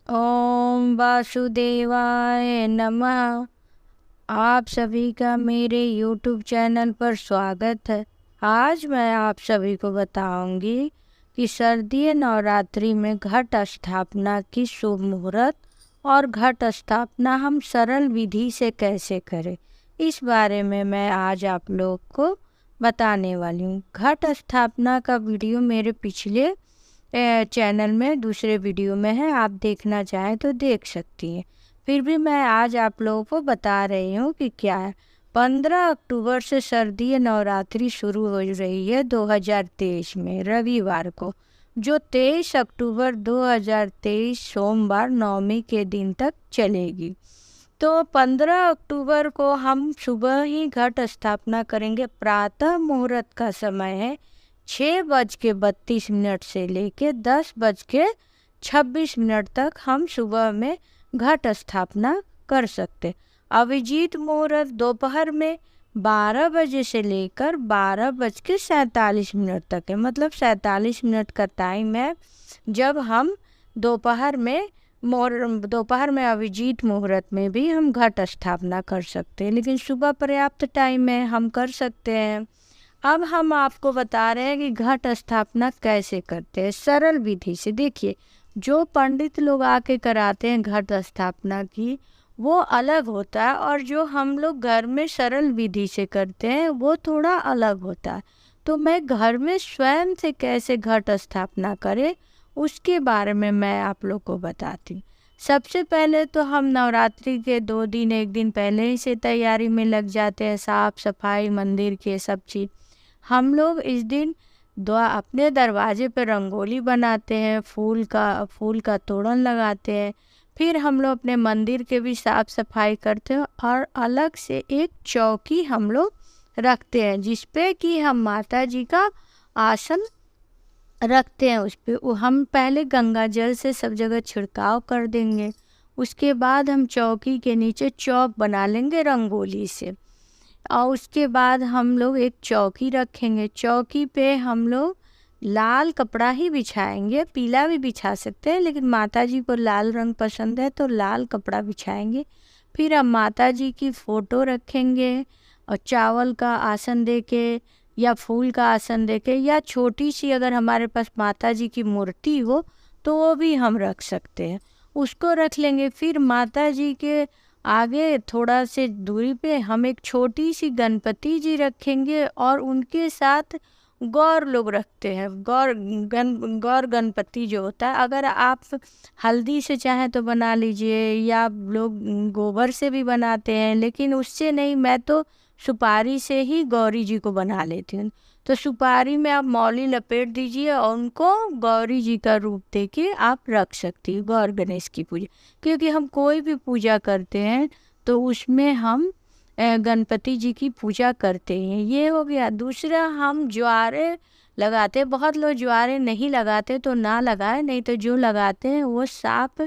ओम वासुदेवाय नमः। आप सभी का मेरे YouTube चैनल पर स्वागत है। आज मैं आप सभी को बताऊंगी कि शारदीय नवरात्रि में घट स्थापना की शुभ मुहूर्त और घट स्थापना हम सरल विधि से कैसे करें, इस बारे में मैं आज आप लोग को बताने वाली हूँ। घट स्थापना का वीडियो मेरे पिछले चैनल में दूसरे वीडियो में है, आप देखना चाहें तो देख सकती हैं। फिर भी मैं आज आप लोगों को बता रही हूँ कि क्या है। 15 अक्टूबर से शारदीय नवरात्रि शुरू हो रही है 2023 में रविवार को, जो 23 अक्टूबर 2023 सोमवार नवमी के दिन तक चलेगी। तो 15 अक्टूबर को हम सुबह ही घट स्थापना करेंगे। प्रातः मुहूर्त का समय है 6:32 से लेके 10:26 तक हम सुबह में घट स्थापना कर सकते। अभिजीत मुहूर्त दोपहर में 12 बजे से लेकर 12:47 तक है, मतलब 47 मिनट का टाइम है जब हम दोपहर में अभिजीत मुहूर्त में भी हम घट स्थापना कर सकते हैं, लेकिन सुबह पर्याप्त टाइम है, हम कर सकते हैं। अब हम आपको बता रहे हैं कि घट स्थापना कैसे करते हैं सरल विधि से। देखिए, जो पंडित लोग आके कराते हैं घट स्थापना की, वो अलग होता है, और जो हम लोग घर में सरल विधि से करते हैं वो थोड़ा अलग होता है। तो मैं घर में स्वयं से कैसे घट स्थापना करें उसके बारे में मैं आप लोग को बताती हूँ। सबसे पहले तो हम नवरात्रि के 2 दिन 1 दिन पहले ही से तैयारी में लग जाते हैं, साफ सफाई मंदिर के सब चीज़। हम लोग इस दिन अपने दरवाजे पर रंगोली बनाते हैं, फूल का तोरण लगाते हैं। फिर हम लोग अपने मंदिर के भी साफ सफाई करते हैं, और अलग से एक चौकी हम लोग रखते हैं जिस पे कि हम माता जी का आसन रखते हैं। उस पे हम पहले गंगा जल से सब जगह छिड़काव कर देंगे। उसके बाद हम चौकी के नीचे चौक बना लेंगे रंगोली से, और उसके बाद हम लोग एक चौकी रखेंगे। चौकी पे हम लोग लाल कपड़ा ही बिछाएंगे, पीला भी बिछा सकते हैं, लेकिन माता जी को लाल रंग पसंद है तो लाल कपड़ा बिछाएंगे। फिर हम माता जी की फ़ोटो रखेंगे, और चावल का आसन देके या फूल का आसन देके, या छोटी सी अगर हमारे पास माता जी की मूर्ति हो तो वो भी हम रख सकते हैं, उसको रख लेंगे। फिर माता जी के आगे थोड़ा से दूरी पे हम एक छोटी सी गणपति जी रखेंगे, और उनके साथ गौर लोग रखते हैं। गौर गणपति जो होता है, अगर आप हल्दी से चाहें तो बना लीजिए, या लोग गोबर से भी बनाते हैं, लेकिन उससे नहीं, मैं तो सुपारी से ही गौरी जी को बना लेती हूँ। तो सुपारी में आप मौली लपेट दीजिए, और उनको गौरी जी का रूप देके आप रख सकती हैं। गौर गणेश की पूजा, क्योंकि हम कोई भी पूजा करते हैं तो उसमें हम गणपति जी की पूजा करते हैं। ये हो गया। दूसरा, हम ज्वारे लगाते हैं। बहुत लोग ज्वारे नहीं लगाते तो ना लगाए, नहीं तो जो लगाते हैं वो साफ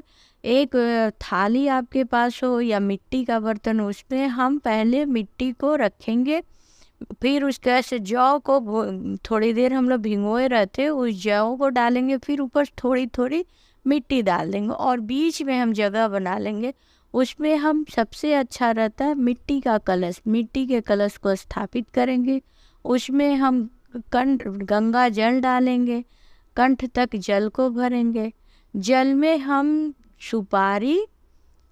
एक थाली आपके पास हो या मिट्टी का बर्तन, उसमें हम पहले मिट्टी को रखेंगे। फिर उसके से जौ को थोड़ी देर हम लोग भिगोए रहते हैं, उस जौ को डालेंगे, फिर ऊपर थोड़ी थोड़ी मिट्टी डाल देंगे, और बीच में हम जगह बना लेंगे। उसमें हम सबसे अच्छा रहता है मिट्टी का कलश, मिट्टी के कलश को स्थापित करेंगे। उसमें हम कंठ गंगा जल डालेंगे, कंठ तक जल को भरेंगे। जल में हम सुपारी,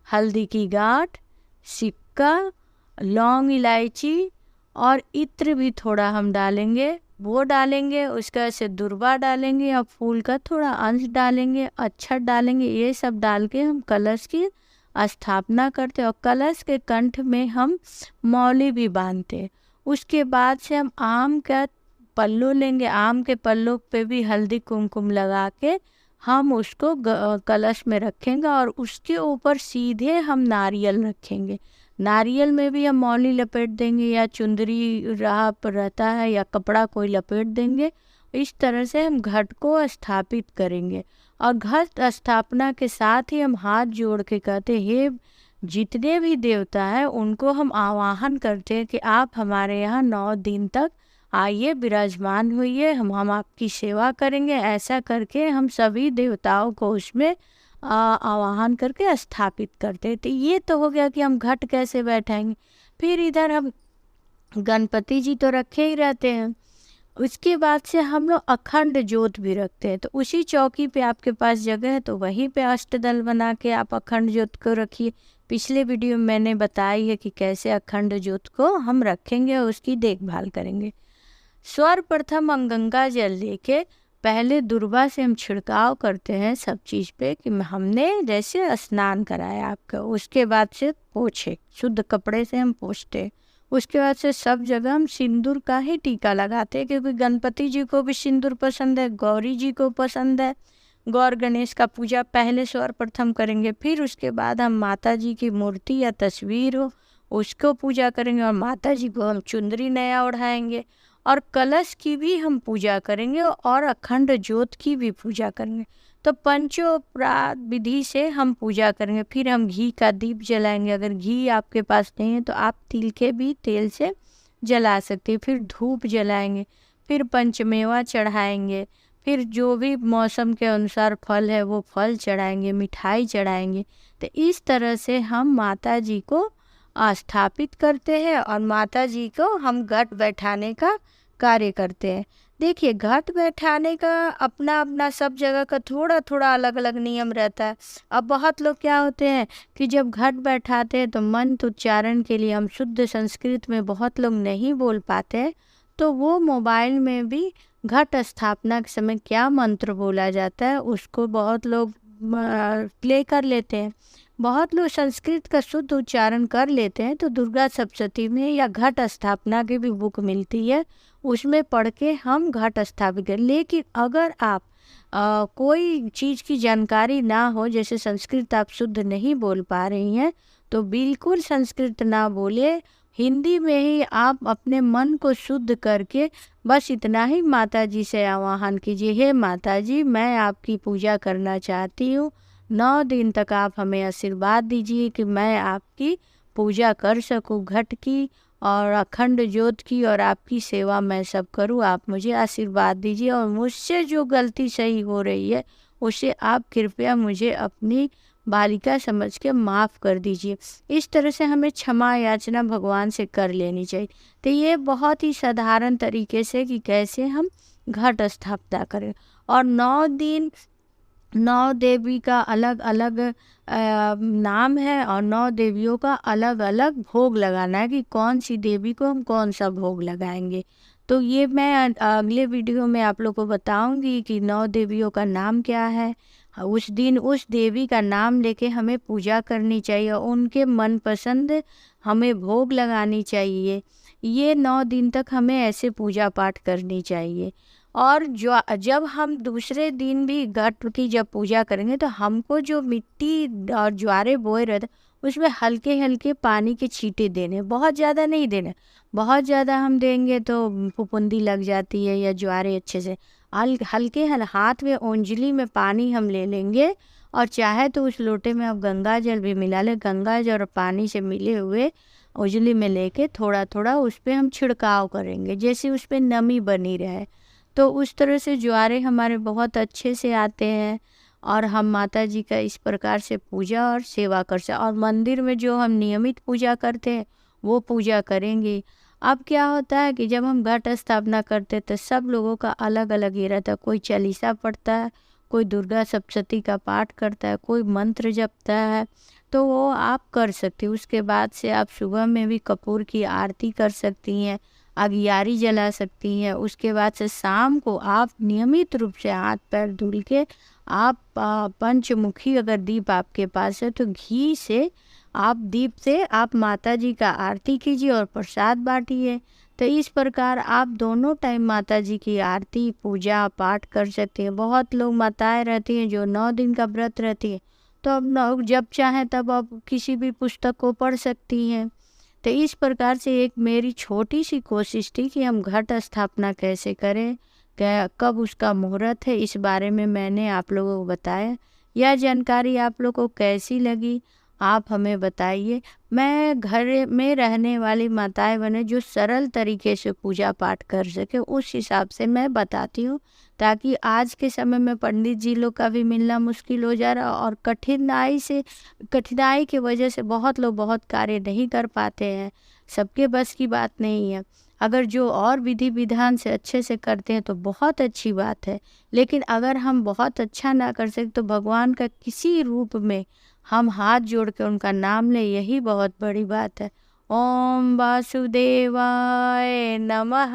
हल्दी की गांठ, सिक्का, लौंग, इलायची और इत्र भी थोड़ा हम डालेंगे, वो डालेंगे। उसका से दुर्वा डालेंगे, और फूल का थोड़ा अंश डालेंगे, अक्षत डालेंगे। ये सब डाल के हम कलश की स्थापना करते हैं, और कलश के कंठ में हम मौली भी बांधते हैं। उसके बाद से हम आम का पल्लू लेंगे, आम के पल्लू पे भी हल्दी कुमकुम लगा के हम उसको कलश में रखेंगे, और उसके ऊपर सीधे हम नारियल रखेंगे। नारियल में भी हम मौली लपेट देंगे, या चुंदरी राह पर रहता है, या कपड़ा कोई लपेट देंगे। इस तरह से हम घट को स्थापित करेंगे, और घट स्थापना के साथ ही हम हाथ जोड़ के कहते हे जितने भी देवता हैं उनको हम आवाहन करते हैं कि आप हमारे यहाँ 9 दिन तक आइए, विराजमान होइए, हम आपकी सेवा करेंगे। ऐसा करके हम सभी देवताओं को उसमें आवाहन करके स्थापित करते हैं। तो ये तो हो गया कि हम घट कैसे बैठाएंगे। फिर इधर हम गणपति जी तो रखे ही रहते हैं, उसके बाद से हम लोग अखंड ज्योत भी रखते हैं। तो उसी चौकी पे आपके पास जगह है तो वहीं पे अष्टदल बना के आप अखंड ज्योत को रखिए। पिछले वीडियो में मैंने बताई है कि कैसे अखंड ज्योत को हम रखेंगे और उसकी देखभाल करेंगे। सर्वप्रथम हम गंगा जल लेके पहले दुर्वा से हम छिड़काव करते हैं सब चीज़ पे कि हमने जैसे स्नान कराया आपका। उसके बाद से पोछे, शुद्ध कपड़े से हम पोछते हैं। उसके बाद से सब जगह हम सिंदूर का ही टीका लगाते हैं, क्योंकि गणपति जी को भी सिंदूर पसंद है, गौरी जी को पसंद है। गौर गणेश का पूजा पहले सर्वप्रथम करेंगे, फिर उसके बाद हम माता जी की मूर्ति या तस्वीर हो उसको पूजा करेंगे और माता जी को हम चुंदरी नया ओढ़ाएंगे और कलश की भी हम पूजा करेंगे और अखंड ज्योत की भी पूजा करेंगे। तो पंचोपचार विधि से हम पूजा करेंगे। फिर हम घी का दीप जलाएंगे, अगर घी आपके पास नहीं है तो आप तिल के भी तेल से जला सकते हैं। फिर धूप जलाएंगे, फिर पंचमेवा चढ़ाएंगे, फिर जो भी मौसम के अनुसार फल है वो फल चढ़ाएंगे, मिठाई चढ़ाएंगे। तो इस तरह से हम माता जी को स्थापित करते हैं और माता जी को हम घट बैठाने का कार्य करते हैं। देखिए, घट बैठाने का अपना अपना सब जगह का थोड़ा थोड़ा अलग अलग नियम रहता है। अब बहुत लोग क्या होते हैं कि जब घट बैठाते हैं तो मंत्र उच्चारण के लिए हम शुद्ध संस्कृत में बहुत लोग नहीं बोल पाते हैं, तो वो मोबाइल में भी घट स्थापना के समय क्या मंत्र बोला जाता है उसको बहुत लोग प्ले कर लेते हैं। बहुत लोग संस्कृत का शुद्ध उच्चारण कर लेते हैं, तो दुर्गा सप्तशती में या घट स्थापना की भी बुक मिलती है, उसमें पढ़ के हम घट स्थापित करें। लेकिन अगर आप कोई चीज़ की जानकारी ना हो, जैसे संस्कृत आप शुद्ध नहीं बोल पा रही हैं, तो बिल्कुल संस्कृत ना बोले, हिंदी में ही आप अपने मन को शुद्ध करके बस इतना ही माता जी से आवाहन कीजिए, हे माता जी मैं आपकी पूजा करना चाहती हूँ, 9 दिन तक आप हमें आशीर्वाद दीजिए कि मैं आपकी पूजा कर सकूँ घट की और अखंड ज्योत की, और आपकी सेवा मैं सब करूँ। आप मुझे आशीर्वाद दीजिए और मुझसे जो गलती सही हो रही है उसे आप कृपया मुझे अपनी बालिका समझ के माफ़ कर दीजिए। इस तरह से हमें क्षमा याचना भगवान से कर लेनी चाहिए। तो ये बहुत ही साधारण तरीके से कि कैसे हम घट स्थापना करें। और 9 दिन 9 देवी का अलग अलग नाम है और 9 देवियों का अलग अलग भोग लगाना है कि कौन सी देवी को हम कौन सा भोग लगाएंगे। तो ये मैं अगले वीडियो में आप लोग को बताऊंगी कि 9 देवियों का नाम क्या है। उस दिन उस देवी का नाम लेके हमें पूजा करनी चाहिए, उनके मनपसंद हमें भोग लगानी चाहिए। ये 9 दिन तक हमें ऐसे पूजा पाठ करनी चाहिए। और जो जब हम दूसरे दिन भी घट की जब पूजा करेंगे तो हमको जो मिट्टी और ज्वारे बोए रहते उसमें हल्के हल्के पानी के छींटे देने, बहुत ज़्यादा नहीं देने। बहुत ज़्यादा हम देंगे तो फुफुंदी लग जाती है या ज्वारे अच्छे से। हल्के हाथ में ओंजली में पानी हम ले लेंगे और चाहे तो उस लोटे में आप गंगा जल भी मिला लें। गंगा जल और पानी से मिले हुए ओंजली में लेके थोड़ा थोड़ा उस पर हम छिड़काव करेंगे, जैसे उस पर नमी बनी रहे। तो उस तरह से ज्वारे हमारे बहुत अच्छे से आते हैं और हम माता जी का इस प्रकार से पूजा और सेवा कर सकते। और मंदिर में जो हम नियमित पूजा करते हैं वो पूजा करेंगे। अब क्या होता है कि जब हम घट स्थापना करते हैं तो सब लोगों का अलग अलग ये रहता है। कोई चालीसा पढ़ता है, कोई दुर्गा सप्तशती का पाठ करता है, कोई मंत्र जपता है, तो वो आप कर सकते हैं। उसके बाद से आप सुबह में भी कपूर की आरती कर सकती हैं, अगियारी जला सकती हैं। उसके बाद से शाम को आप नियमित रूप से हाथ पैर धुल के आप पंचमुखी अगर दीप आपके पास है तो घी से आप दीप से आप माता जी का आरती कीजिए और प्रसाद बांटिए। तो इस प्रकार आप दोनों टाइम माता जी की आरती पूजा पाठ कर सकते हैं। बहुत लोग माताएं रहती हैं जो 9 दिन का व्रत रहती है, तो अब जब चाहें तब आप किसी भी पुस्तक को पढ़ सकती हैं। तो इस प्रकार से एक मेरी छोटी सी कोशिश थी कि हम घट स्थापना कैसे करें, क्या कब उसका मुहूर्त है, इस बारे में मैंने आप लोगों को बताया। यह जानकारी आप लोगों को कैसी लगी आप हमें बताइए। मैं घर में रहने वाली माताएं बहनें जो सरल तरीके से पूजा पाठ कर सके उस हिसाब से मैं बताती हूँ, ताकि आज के समय में पंडित जी लोग का भी मिलना मुश्किल हो जा रहा और कठिनाई की वजह से बहुत लोग बहुत कार्य नहीं कर पाते हैं। सबके बस की बात नहीं है। अगर जो और विधि विधान से अच्छे से करते हैं तो बहुत अच्छी बात है, लेकिन अगर हम बहुत अच्छा ना कर सके तो भगवान का किसी रूप में हम हाथ जोड़ के उनका नाम लें, यही बहुत बड़ी बात है। ओम वासुदेवाय नमः।